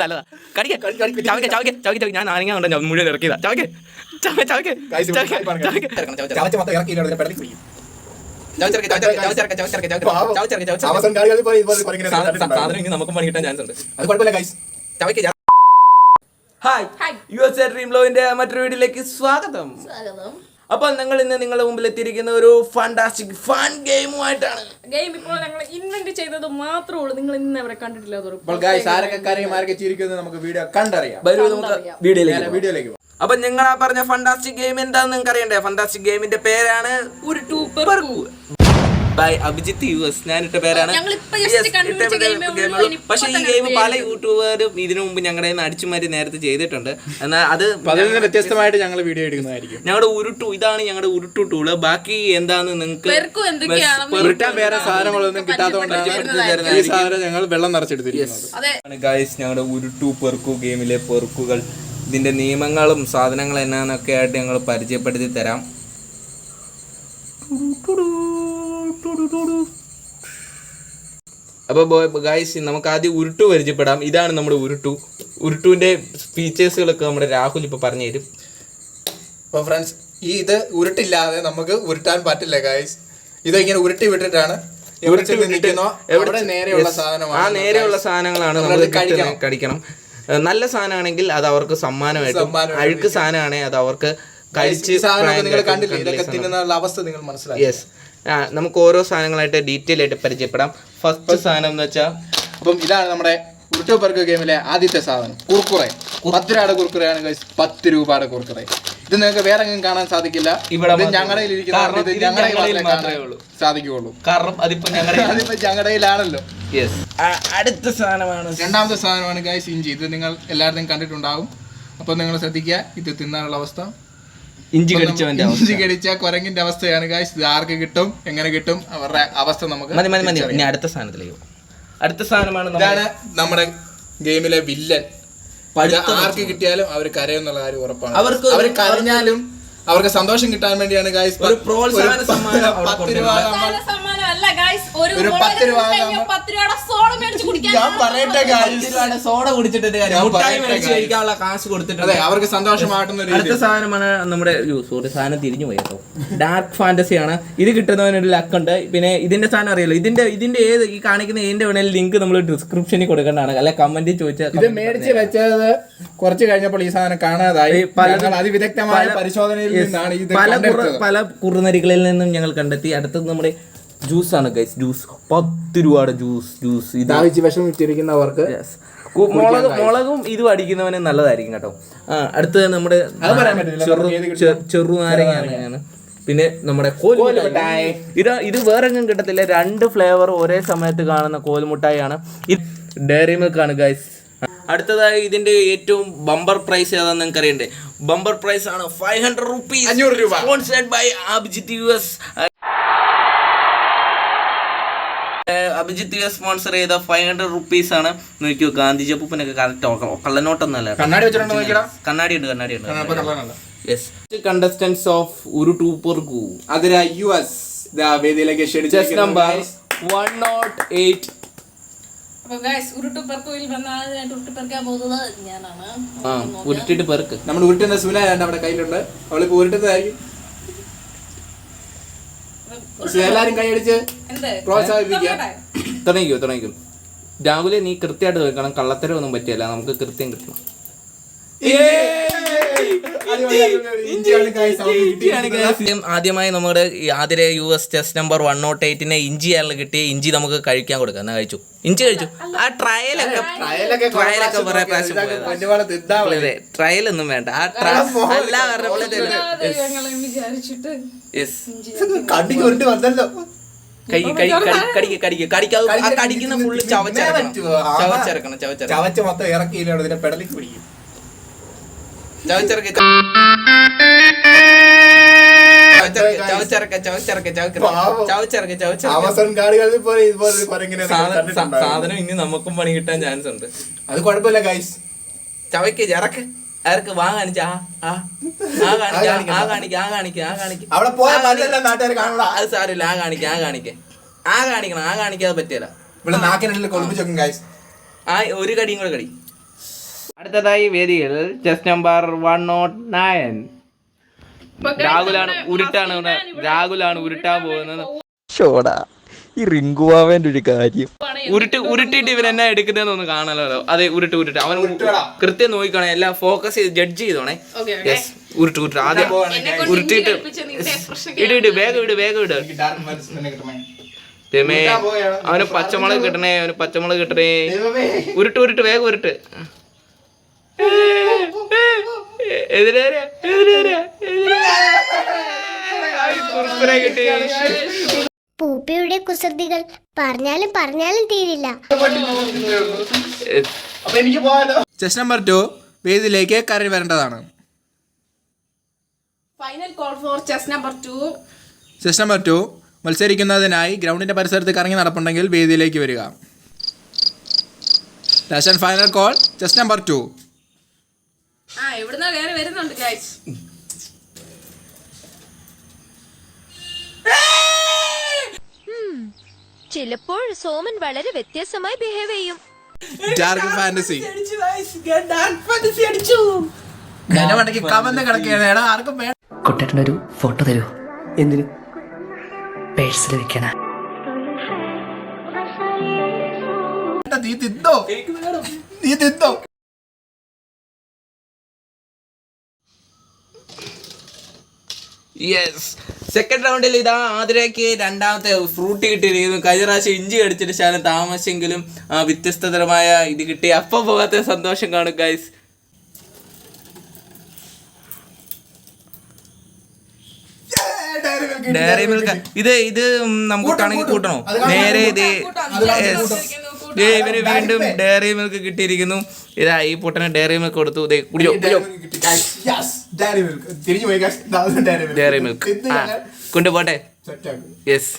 നല്ലതാ. ഞാൻ നാരങ്ങ കൊണ്ട് മുഴുവൻ ഇറക്കിയതാ. സാധനം ഇനി നമുക്കും പണി കിട്ടാൻ ചാൻസ് ഉണ്ട്. അത് കുഴപ്പമില്ല ഗൈസ്. ഹായ്, USA ഡ്രീം ലോവിന്റെ മറ്റൊരു വീഡിയോയിലേക്ക് സ്വാഗതം. അപ്പോൾ ഞങ്ങൾ ഇന്ന് നിങ്ങളുടെ മുമ്പിൽ എത്തിയിരിക്കുന്ന ഒരു ഫാന്റാസ്റ്റിക് ഫൺ ഗെയിമുമായിട്ടാണ്. ഗെയിം ഇപ്പോൾ ഞങ്ങൾ ഇൻവെന്റ് ചെയ്തത് മാത്രമേ ഉള്ളൂ, നിങ്ങൾ ഇന്ന് അവരെ കണ്ടിട്ടില്ല. നമുക്ക് വീഡിയോ കണ്ടറിയാം. വീഡിയോയിലേക്ക്. അപ്പൊ നിങ്ങൾ ആ പറഞ്ഞ ഫാന്റാസ്റ്റിക് ഗെയിം എന്താണെന്ന് നിങ്ങൾക്ക് അറിയണ്ടേ? ഫാന്റാസ്റ്റിക് ഗെയിമിന്റെ പേരാണ് ബൈ അഭിജിത്ത് US. ഞാനിട്ട പേരാണ്. പക്ഷെ ഈ ഗെയിം പല യൂട്യൂബറും ഇതിനു മുമ്പ് ഞങ്ങളുടെ അടിച്ചുമാരി നേരത്തെ ചെയ്തിട്ടുണ്ട്. എന്നാൽ അത് വ്യത്യസ്തമായിട്ട് ഞങ്ങൾ വീഡിയോ എടുക്കുന്നതായിരിക്കും. ഞങ്ങളുടെ ഉരുട്ടു, ഇതാണ് ഞങ്ങളുടെ ഉരുട്ടു ടൂള്. ബാക്കി എന്താന്ന് നിങ്ങൾക്ക് വേറെ സാധനങ്ങളൊന്നും കിട്ടാത്തതുകൊണ്ടാണ് ഈ സാധനം ഞങ്ങൾ വെള്ളം നിറച്ചെടുത്തിരിക്കുന്നത്. ഗൈസ്, ഞങ്ങളുടെ ഉരുട്ടു പെറുക്കു ഗെയിമിലെ പെറുക്കുകൾ, ഇതിന്റെ നിയമങ്ങളും സാധനങ്ങൾ എന്നാന്നൊക്കെ ആയിട്ട് ഞങ്ങൾ പരിചയപ്പെടുത്തി തരാം. അപ്പോൾ ഗൈസ്, നമുക്ക് ആദ്യം ഉരുട്ടു പരിചയപ്പെടാം. ഇതാണ് നമ്മുടെ ഉരുട്ടുവിന്റെ ഫീച്ചേഴ്സുകളൊക്കെ നമ്മുടെ രാഹുൽ ഇപ്പൊ പറഞ്ഞു തരും. അപ്പോൾ ഫ്രണ്ട്സ്, ഇത് ഉരുട്ടില്ലാതെ നമുക്ക് ഉരുട്ടാൻ പറ്റില്ല ഗൈസ്. ഇത് ഇങ്ങനെ ഉരുട്ടി വിട്ടിട്ടാണ് നേരെയുള്ള സാധനമാണ്. ആ നേരെയുള്ള സാധനങ്ങളാണ് നമ്മൾ കടിക്കണം. നല്ല സാധനമാണെങ്കിൽ അത് അവർക്ക് സമ്മാനമായിട്ടും, അഴുക്ക് സാധനമാണെങ്കിൽ അത് അവർക്ക് കഴിച്ച് അവസ്ഥ നിങ്ങൾ മനസ്സിലാക്കി. യെസ്, നമുക്ക് ഓരോ സാധനങ്ങളായിട്ട് ഡീറ്റെയിൽ ആയിട്ട് പരിചയപ്പെടാം. ഫസ്റ്റ് സാധനം എന്ന് വെച്ചാൽ, അപ്പം ഇതാണ് നമ്മുടെ ഉരുട്ടു പെറുക്ക് ഗെയിമിലെ ആദ്യത്തെ സാധനം, കുർക്കുറെ. 10 രൂപയുടെ കുർക്കുറയാണ് ഗൈസ്, 10 രൂപയുടെ കുർക്കുറെ. ഇത് നിങ്ങൾക്ക് വേറെ എങ്ങും കാണാൻ സാധിക്കില്ല. ഇവിടെ ഞങ്ങളുടെ സാധിക്കുള്ളൂ, കാരണം അതിപ്പോ ഞങ്ങളുടെയിലാണല്ലോ. അടുത്ത സാധനമാണ്, രണ്ടാമത്തെ സാധനമാണ് ഗൈസ് ഇഞ്ചി. ഇത് നിങ്ങൾ എല്ലാവരും കണ്ടിട്ടുണ്ടാവും. അപ്പോൾ നിങ്ങൾ ശ്രദ്ധിക്കുക, ഇത് തിന്നാനുള്ള അവസ്ഥ. ഇഞ്ചി കടിച്ച കുരങ്ങിന്റെ അവസ്ഥയാണ് ഗൈസ്. ഇത് ആർക്ക് കിട്ടും, എങ്ങനെ കിട്ടും, അവരുടെ അവസ്ഥ നമുക്ക് ഇനി അടുത്ത സാധനത്തിലേക്ക്. അടുത്ത സാധനമാണ് നമ്മുടെ ഗെയിമിലെ വില്ലൻ. ആർക്ക് കിട്ടിയാലും അവർ കരയെന്നുള്ള കാര്യം ഉറപ്പാണ്. അവർ കരഞ്ഞാലും അവർക്ക് സന്തോഷം കിട്ടാൻ വേണ്ടിയാണ് ഗൈസ് ഒരു പ്രോത്സാഹന സമ്മാനം. 10 രൂപ സോഡ കുടിച്ചിട്ട് കാശ് കൊടുത്തിട്ട് അവർക്ക് സന്തോഷമായിട്ടുന്ന. അടുത്ത സാധനമാണ് നമ്മുടെ സാധനം തിരിഞ്ഞു പോയി കേട്ടോ. ഡാർക്ക് ഫാന്റസി ആണ്. ഇത് കിട്ടുന്നതിനൊരു ലക്കുണ്ട്. പിന്നെ ഇതിന്റെ സാധനം അറിയാലോ, ഇതിന്റെ ഏത് ഈ കാണിക്കുന്ന ഇതിന്റെ വേണേൽ ലിങ്ക് നമ്മൾ ഡിസ്ക്രിപ്ഷനിൽ കൊടുക്കേണ്ടതാണ്, അല്ലെ കമന്റിൽ ചോദിച്ചാൽ. ഇത് മേടിച്ച് വെച്ചത് കുറച്ച് കഴിഞ്ഞപ്പോൾ ഈ സാധനം കാണാതായി. അതിവിദഗ്ധമായ പരിശോധനയിൽ നിന്നാണ് ഇത് പല കുറുനരികളിൽ നിന്നും ഞങ്ങൾ കണ്ടെത്തി. അടുത്തത് നമ്മുടെ ജ്യൂസ് ആണ് ഗൈസ്. ജ്യൂസ് 10 രൂപയുടെ ജ്യൂസ്. ഇത് വിഷം വിറ്റിരിക്കുന്നവർക്ക് മുളകും ഇതും അടിക്കുന്നവന് നല്ലതായിരിക്കും കേട്ടോ. അടുത്തത് നമ്മുടെ ചെറുനാരങ്ങയാണ്. പിന്നെ നമ്മുടെ കോൽമുട്ടായി. ഇത് വേറെ എങ്ങും കിട്ടത്തില്ല. 2 ഫ്ലേവർ ഒരേ സമയത്ത് കാണുന്ന കോൽമുട്ടായാണ്. ഇത് ഡയറി മിൽക്ക് ആണ് ഗൈസ്. അടുത്തതായി ഇതിന്റെ ഏറ്റവും ബമ്പർ പ്രൈസ് ഏതാണെന്ന് നിങ്ങൾക്ക് അറിയണ്ടേ? ബമ്പർ പ്രൈസ് ആണ് 500 rupees. 500 രൂപ. Sponsored by Abhijith US. Abhijith US sponsor ചെയ്ത 500 rupees ആണ്. നോക്കിയോ, ഗാന്ധിജി അപ്പൂപ്പനൊക്കെ കള്ളനോട്ടൊന്നല്ല, കണ്ണാടി ഉണ്ട്. യെസ്, കണ്ടസ്റ്റൻസ് ഓഫ് ഉരുട്ടു പെറുക്കു അതിര US വേദിയിലേക്ക് ചെസ് നമ്പർ 108. ഉരുട്ടിട്ട് പെറുക്ക്. നമ്മൾ ഉരുട്ടുന്ന സുനാണ് അവിടെ കയ്യിലുണ്ട്. അവളിപ്പോ ഉരുട്ടുന്നതായിരിക്കും. എല്ലാരും കൈയടിച്ച് പ്രോത്സാഹിപ്പിക്കാം. തുടങ്ങിക്കും. രാഹുലെ, നീ കൃത്യമായിട്ട് വെക്കണം. കള്ളത്തരമൊന്നും പറ്റിയല്ല, നമുക്ക് കൃത്യം കിട്ടണം. ആദ്യമായി നമ്മുടെ ആതിര US ചെസ് നമ്പർ 108 ഇഞ്ചിയാണ് കിട്ടിയ. ഇഞ്ചി നമുക്ക് കഴിക്കാൻ കൊടുക്കാം. എന്നാ കഴിച്ചു. ഇഞ്ചി കഴിച്ചു. ആ ട്രയലൊക്കെ കുറെ പ്രാവശ്യം ട്രയലൊന്നും വേണ്ട. ആ അല്ല കടിക്കുന്ന ഫുള്ള് ചവച്ചരക്കണം. ചവച്ച് മൊത്തം ഇറക്കിയില്ല, ഇതിന്റെ പെടലിൽ പിടിക്കും. സാധനം ഇനി നമുക്കും പണി കിട്ടാൻ ചാൻസ് ഉണ്ട്. അത് കുഴപ്പമില്ല ഗൈസ്. ചവയ്ക്ക് ഇറക്ക്. ആർക്ക് വാങ്ങിച്ച അവിടെ പോയാൽ നാട്ടുകാർ കാണുള്ള. അത് സാരമില്ല. ആ കാണിക്കാതെ പറ്റിയല്ല. ഇവിടെ നാക്കിനുള്ളിൽ കൊളുപ്പിച്ചോക്കും ഗൈസ്. ആ ഒരു കടിയും കൂടെ കടി. അടുത്തതായി വേദികൾ ചെസ് നമ്പർ 109. രാഹുലാണ് ഉരുട്ടാൻ പോകുന്നത്. ഈ റിങ്കുവാവേന്റെ ഒരു കാര്യം ഉരുട്ടിട്ട് ഇവൻ എന്നാ എടുക്കുന്നതെന്ന് കാണാലോ. അതെ ഉരുട്ട് അവൻ കൃത്യം നോക്കിക്കോണേ, എല്ലാം ഫോക്കസ് ചെയ്ത് ജഡ്ജ് ചെയ്തോണേ. ഉരുട്ട് ആദ്യം ഉരുട്ടിട്ട് ഇട് വേഗം ഇട്. രമേ അവന് പച്ചമുളക് കിട്ടണേ. ഉരുട്ട് വേഗം ഉരുട്ട്. കിട്ടി. പൂപ്പിയുടെ കുസൃതികൾ പറഞ്ഞാലും തീരില്ല. ചെസ് നമ്പർ 2 വേദിയിലേക്ക് കയറി വരേണ്ടതാണ്. Final call for chess number 2. Chess number 2 മത്സരിക്കുന്നതിനായി ഗ്രൗണ്ടിന്റെ പരിസരത്ത് കറങ്ങി നടപ്പുണ്ടെങ്കിൽ വേദിയിലേക്ക് വരിക. Last and final call chess number 2. എവിടുന്നാ കയറി വരുന്നുണ്ട് ഗൈസ്. ചിലപ്പോൾ സോമൻ വളരെ വ്യത്യസ്തമായി ബിഹേവ് ചെയ്യും. ഡാർക്ക് ഫാന്റസി കമന്ന് കിടക്കുകയാണ്. ആർക്കും കുട്ടേട്ടൻ്റെ ഒരു ഫോട്ടോ തരൂ. എന്തിനു? പേഴ്സിൽ വെക്കണ. നീ തിന്നോ? യെസ്, സെക്കൻഡ് റൗണ്ടിൽ ഇതാ ആതിരയ്ക്ക് രണ്ടാമത്തെ ഫ്രൂട്ട് കിട്ടിയിരിക്കുന്നു. കഴിഞ്ഞ പ്രാവശ്യം ഇഞ്ചി അടിച്ചിട്ട് ശാലം താമസിച്ചെങ്കിലും വ്യത്യസ്തതരമായ ഇത് കിട്ടി. അപ്പം പോകാത്ത സന്തോഷം കാണും ഗൈസ്. ഡയറി മിൽക്ക് ഇത് നമുക്ക് കണക്കി കൂട്ടണോ? നേരെ ഇവന് വീണ്ടും ഡയറി മിൽക്ക് കിട്ടിയിരിക്കുന്നു. ഇതാ ഈ പൊട്ടന് ഡയറി മിൽക്ക് കൊടുത്തു. ഡയറി മിൽക്ക് കൊണ്ടുപോട്ടെ. യെസ്,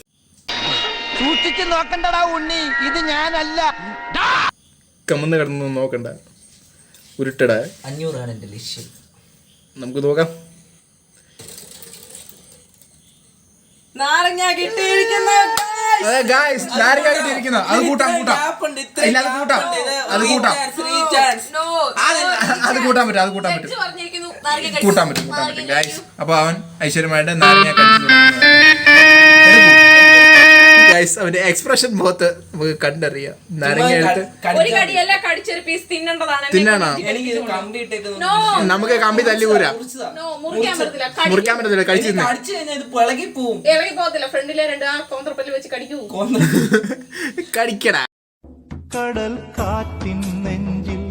സൂക്ഷിച്ച് നോക്കണ്ടടാ ഉണ്ണി, ഇത് ഞാനല്ല. കമന്ന് കിടന്നു നോക്കണ്ട, ഉരുട്ടട. 500 എന്റെ ലക്ഷ്യം. നമുക്ക് നോക്കാം. നാരങ്ങ കിട്ടിയിരിക്കുന്നു. അത് കൂട്ടാൻ പറ്റും ഗൈസ്. അപ്പൊ അവൻ ഐശ്വര്യമായിട്ട് നാരങ്ങ ഗൈസ്. അവന്റെ എക്സ്പ്രഷൻ മുഖത്ത് നമുക്ക് കണ്ടറിയാം. നാരങ്ങ എടുത്ത് തിന്നണോ? നമുക്ക് കമ്പി തല്ലികൂരാ. മുറിക്കാൻ പറ്റത്തില്ല. കഴിച്ചു കടിക്കടാ. കടൽ കാറ്റിൻ നെഞ്ചിൽ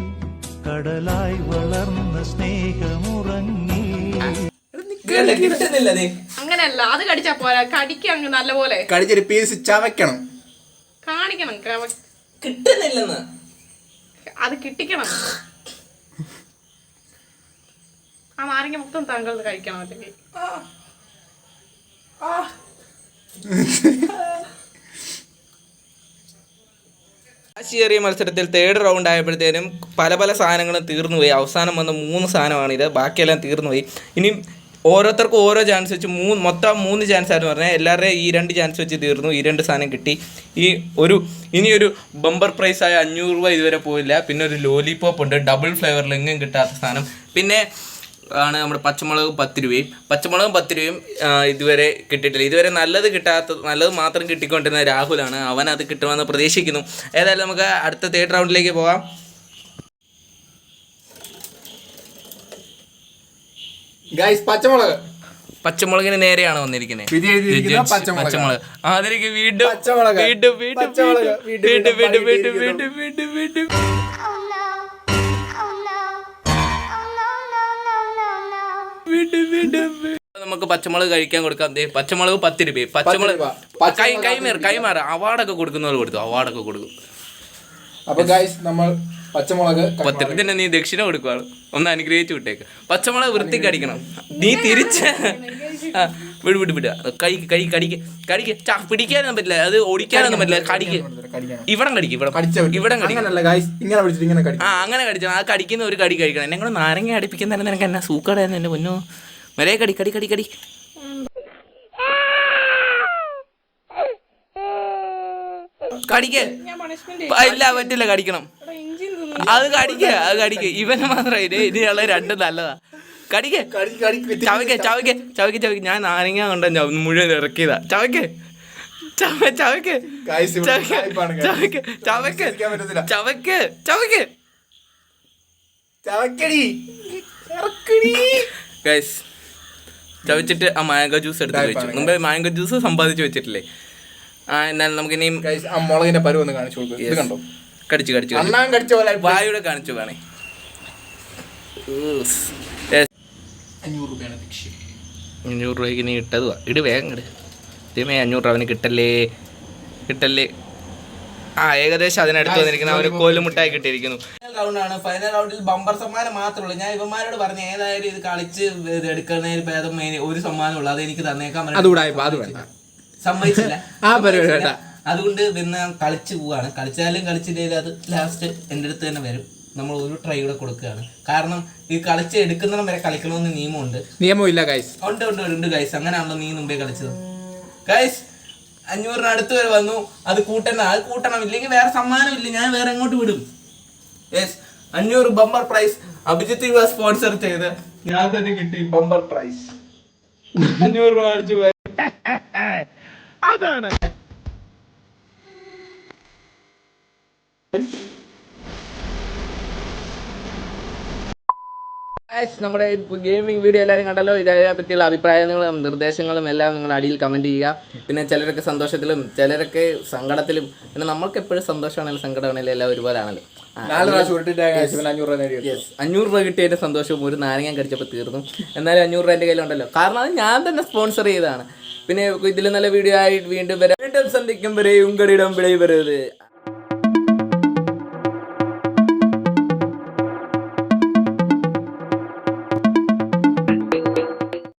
കടലായി വളർന്ന സ്നേഹമുറങ്ങി. അങ്ങനെയല്ല, അത് കടിച്ചാ പോരാ, കടിക്കുക അങ്ങ് നല്ലപോലെ കടിച്ചൊരു പീസ് ചവയ്ക്കണം, കാണിക്കണം. കിട്ടുന്നില്ലെന്ന് അത് കിട്ടിക്കണം. ആ നാരങ്ങ മൊത്തം താങ്കൾ കഴിക്കണം. അല്ലെങ്കിൽ വാശിയേറിയ മത്സരത്തിൽ തേർഡ് റൗണ്ട് ആയപ്പോഴത്തേനും പല സാധനങ്ങളും തീർന്നുപോയി. അവസാനം വന്ന 3 സാധനമാണിത്. ബാക്കിയെല്ലാം തീർന്നുപോയി. ഇനി ഓരോരുത്തർക്കും ഓരോ ചാൻസ് വെച്ച് മൊത്തം 3 ചാൻസ് ആയിരുന്നു പറഞ്ഞാൽ എല്ലാവരുടെയും ഈ 2 ചാൻസ് വെച്ച് തീർന്നു. ഈ 2 സാധനം കിട്ടി. ഇനിയൊരു ബമ്പർ പ്രൈസായ 500 രൂപ ഇതുവരെ പോയില്ല. പിന്നെ ഒരു ലോലിപോപ്പ് ഉണ്ട്, ഡബിൾ ഫ്ലേവറിൽ എങ്ങും കിട്ടാത്ത സാധനം. പിന്നെ ആണ് നമ്മുടെ പച്ചമുളക് 10 രൂപയും. പച്ചമുളകും 10 രൂപയും ഇതുവരെ കിട്ടിയിട്ടില്ല. ഇതുവരെ നല്ലത് മാത്രം കിട്ടിക്കൊണ്ടിരുന്ന രാഹുലാണ്. അവൻ അത് കിട്ടുമെന്ന് പ്രതീക്ഷിക്കുന്നു. ഏതായാലും നമുക്ക് അടുത്ത തേർഡ് റൗണ്ടിലേക്ക് പോകാം. പച്ചമുളകിന് നേരെയാണ് വന്നിരിക്കുന്നത്. പച്ചമുളക് അതിലേക്ക് വീണ്ടും നമുക്ക് പച്ചമുളക് കഴിക്കാൻ കൊടുക്കാം. പച്ചമുളക് 10 രൂപ. പച്ചമുളക് കൈമാറ അവാർഡൊക്കെ കൊടുക്കുന്നവർ കൊടുക്കും. അപ്പൊ ഗൈസ് നമ്മൾ പച്ചമുളക് 10 രൂപ തന്നെ നീ ദക്ഷിണ കൊടുക്കുവാണ്. ഒന്ന് അനുഗ്രഹിച്ചു വിട്ടേക്ക്. പച്ചമുളക് വൃത്തിക്ക് അടിക്കണം. നീ തിരിച്ച് വിടുക. കടിക്ക് പിടിക്കാനൊന്നും പറ്റില്ല, അത് ഓടിക്കാനൊന്നും പറ്റില്ല. ഇവിടം കടിക്കും. അങ്ങനെ കടിച്ചാൽ ആ കടിക്കുന്ന ഒരു കടി കഴിക്കണം. എന്നെ കൂടെ നാരങ്ങ അടിപ്പിക്കുന്ന തന്നെ നിനക്ക് എന്നാ സൂക്കാടായിരുന്നു എൻ്റെ പൊന്നോ. വരെ കടി. കടിക്കേ. ഞാൻ പണിഷ്മെന്റ് ഇല്ല പറ്റില്ല, കടിക്കണം. ഇഞ്ചി അത് കടിക്ക. ഇവന് മാത്രം ഇതിനുള്ള രണ്ട് നല്ലതാ. കടിക്കേ. ചവയ്ക്ക്. ഞാൻ നാരങ്ങ കൊണ്ട മുഴുവൻ ഇറക്കിയതാ. ചവയ്ക്ക്. ഗൈസ് ചവച്ചിട്ട് ആ മാംഗോ ജ്യൂസ് എടുത്ത് വെച്ചു. മുമ്പേ മാംഗോ ജ്യൂസ് സമ്പാദിച്ചു വെച്ചിട്ടില്ലേ? എന്നാലും നമുക്ക് ഇനിയും ആ മുളകിന്റെ പരുവ് ഒന്ന് കാണിച്ചു കൊടുക്കും. ഇത് കണ്ടോ? കടിച്ചു അണ്ണാൻ കടിച്ച പോലെ വായുടെ കാണിച്ചു വേണേ. 500 രൂപയാണ് ഭിക്ഷ. 500 രൂപയ്ക്ക് നീ ഇട്ടതുവാ. ഇട് വേഗം ഇട്. ഇതേ 500 രൂപ അവന് കിട്ടല്ലേ. ഏകദേശം അതിനടുത്ത് വന്നിരിക്കുന്ന അവന് കോലുമുട്ടായി കിട്ടിയിരിക്കുന്നു. റൗണ്ടാണ്. ഫൈനൽ റൗണ്ടിൽ ബമ്പർ സമ്മാനം മാത്രമേ ഉള്ളൂ. ഞാൻ ഇവന്മാരോട് പറഞ്ഞു ഏതായാലും ഇത് കളിച്ച് എടുക്കുന്നതിന് ഭേദം ഒരു സമ്മാനം ഉള്ളു, അത് എനിക്ക് തന്നേക്കാൻ സമ്മതിച്ചില്ല. അതുകൊണ്ട് പിന്നെ കളിച്ച് പോവാണ്. കളിച്ചാലും കളിച്ചില്ലെങ്കിൽ അത് ലാസ്റ്റ് എൻ്റെ അടുത്ത് തന്നെ വരും. നമ്മൾ ഒരു ട്രൈ കൂടെ കൊടുക്കുകയാണ്. കാരണം ഈ കളിച്ച് എടുക്കുന്നിടം വരെ കളിക്കണമെന്ന് നിയമമില്ല ഗൈസ്. ഉണ്ട് ഗൈസ്. അങ്ങനെയാണല്ലോ നീ മുമ്പേ കളിച്ചത് ഗൈസ്. 500 അടുത്ത് വരെ വന്നു. അത് കൂട്ടണം, ഇല്ലെങ്കിൽ വേറെ സമ്മാനം ഇല്ല. ഞാൻ വേറെ എങ്ങോട്ട് വിടും? Yes, 500 bumper prize Abhijith sponsor ചെയ്ത് ഞാൻ തന്നെ കിട്ടി ബമ്പർ പ്രൈസ്. 500 രൂപ അടിച്ചു പോയി. അതാണ് നമ്മുടെ ഗെയിമിംഗ് വീഡിയോ എല്ലാവരും കണ്ടല്ലോ. ഇതിനെ പറ്റിയുള്ള അഭിപ്രായങ്ങളും നിർദ്ദേശങ്ങളും എല്ലാം നിങ്ങൾ അടിയിൽ കമൻറ്റ് ചെയ്യുക. പിന്നെ ചിലരൊക്കെ സന്തോഷത്തിലും ചിലരൊക്കെ സങ്കടത്തിലും. പിന്നെ നമ്മൾക്ക് എപ്പോഴും സന്തോഷമാണെങ്കിലും സങ്കടമാണെങ്കിലും എല്ലാം ഒരുപോലാണല്ലോ. 500 രൂപ കിട്ടിയതിൻ്റെ സന്തോഷവും ഒരു നാരങ്ങ കടിച്ചപ്പോൾ തീർന്നു. എന്നാലും 500 രൂപ എൻ്റെ കയ്യിലുണ്ടല്ലോ. കാരണം അത് ഞാൻ തന്നെ സ്പോൺസർ ചെയ്തതാണ്. പിന്നെ ഇതിൽ നല്ല വീഡിയോ ആയിട്ട് വീണ്ടും വരാം. സന്ധിക്കും വരെ ഉങ്കടിടം വിളി വരുന്നത്.